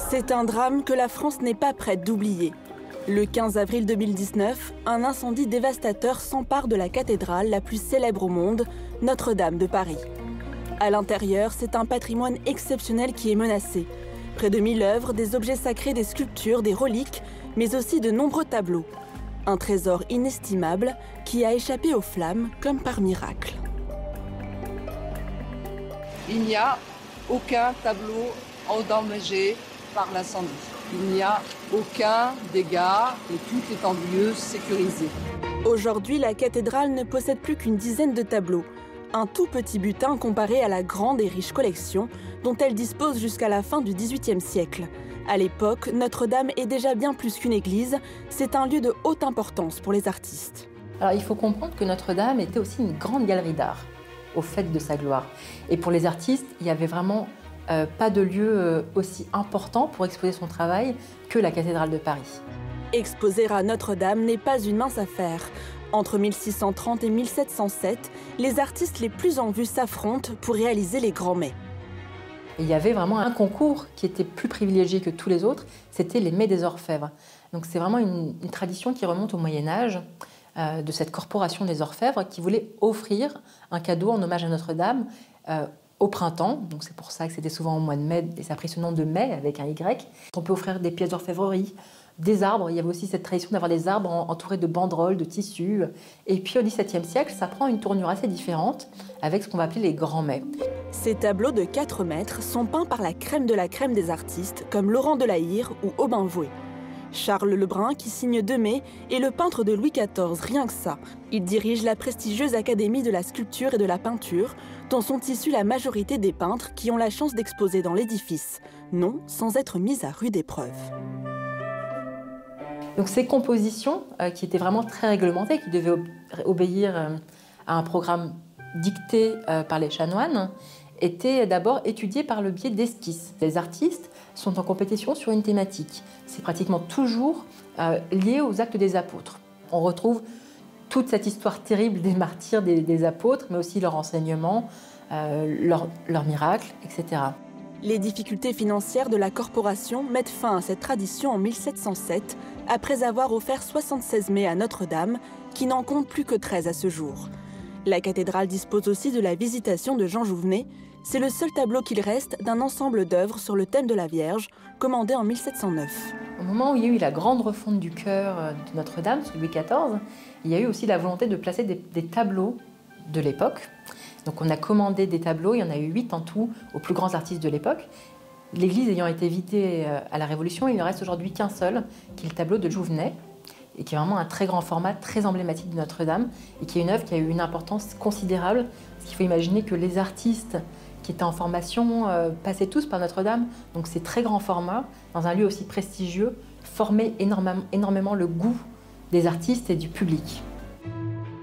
C'est un drame que la France n'est pas prête d'oublier. Le 15 avril 2019, un incendie dévastateur s'empare de la cathédrale la plus célèbre au monde, Notre-Dame de Paris. À l'intérieur, c'est un patrimoine exceptionnel qui est menacé. Près de 1000 œuvres, des objets sacrés, des sculptures, des reliques, mais aussi de nombreux tableaux. Un trésor inestimable qui a échappé aux flammes comme par miracle. Il n'y a aucun tableau endommagé par l'incendie. Il n'y a aucun dégât et tout est en lieu sécurisé. Aujourd'hui, la cathédrale ne possède plus qu'une dizaine de tableaux. Un tout petit butin comparé à la grande et riche collection dont elle dispose jusqu'à la fin du XVIIIe siècle. À l'époque, Notre-Dame est déjà bien plus qu'une église, c'est un lieu de haute importance pour les artistes. Alors il faut comprendre que Notre-Dame était aussi une grande galerie d'art, au fait de sa gloire. Et pour les artistes, il n'y avait vraiment pas de lieu aussi important pour exposer son travail que la cathédrale de Paris. Exposer à Notre-Dame n'est pas une mince affaire. Entre 1630 et 1707, les artistes les plus en vue s'affrontent pour réaliser les grands mets. Et il y avait vraiment un concours qui était plus privilégié que tous les autres, c'était les mets des orfèvres. Donc c'est vraiment une tradition qui remonte au Moyen-Âge, de cette corporation des orfèvres qui voulait offrir un cadeau en hommage à Notre-Dame au printemps. Donc c'est pour ça que c'était souvent au mois de mai, et ça a pris ce nom de mai avec un Y. On peut offrir des pièces d'orfèvrerie, des arbres. Il y avait aussi cette tradition d'avoir des arbres entourés de banderoles, de tissus. Et puis au XVIIe siècle, ça prend une tournure assez différente avec ce qu'on va appeler les grands mets. Ces tableaux de 4 mètres sont peints par la crème de la crème des artistes comme Laurent Delahire ou Aubin Vouet. Charles Lebrun, qui signe 2 mai, est le peintre de Louis XIV, rien que ça. Il dirige la prestigieuse Académie de la sculpture et de la peinture, dont sont issus la majorité des peintres qui ont la chance d'exposer dans l'édifice, non sans être mis à rude épreuve. Donc ces compositions, qui étaient vraiment très réglementées, qui devaient obéir à un programme dicté par les chanoines, étaient d'abord étudiées par le biais d'esquisses. Les artistes sont en compétition sur une thématique. C'est pratiquement toujours lié aux actes des apôtres. On retrouve toute cette histoire terrible des martyrs des apôtres, mais aussi leurs enseignements, leurs miracles, etc. Les difficultés financières de la corporation mettent fin à cette tradition en 1707, après avoir offert 76 mets à Notre-Dame, qui n'en compte plus que 13 à ce jour. La cathédrale dispose aussi de la Visitation de Jean Jouvenet. C'est le seul tableau qu'il reste d'un ensemble d'œuvres sur le thème de la Vierge, commandé en 1709. Au moment où il y a eu la grande refonte du chœur de Notre-Dame, sous Louis XIV, il y a eu aussi la volonté de placer des tableaux de l'époque. Donc on a commandé des tableaux, il y en a eu 8 en tout, aux plus grands artistes de l'époque. L'église ayant été vidée à la Révolution, il ne reste aujourd'hui qu'un seul, qui est le tableau de Jouvenet, et qui est vraiment un très grand format, très emblématique de Notre-Dame, et qui est une œuvre qui a eu une importance considérable, parce qu'il faut imaginer que les artistes qui étaient en formation passaient tous par Notre-Dame, donc ces très grands formats, dans un lieu aussi prestigieux, formaient énormément le goût des artistes et du public.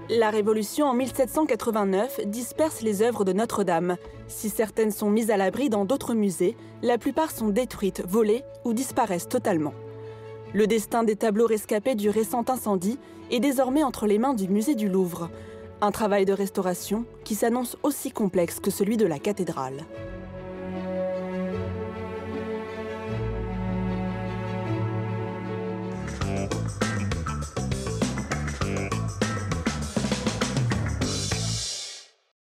La Révolution en 1789 disperse les œuvres de Notre-Dame. Si certaines sont mises à l'abri dans d'autres musées, la plupart sont détruites, volées ou disparaissent totalement. Le destin des tableaux rescapés du récent incendie est désormais entre les mains du musée du Louvre. Un travail de restauration qui s'annonce aussi complexe que celui de la cathédrale.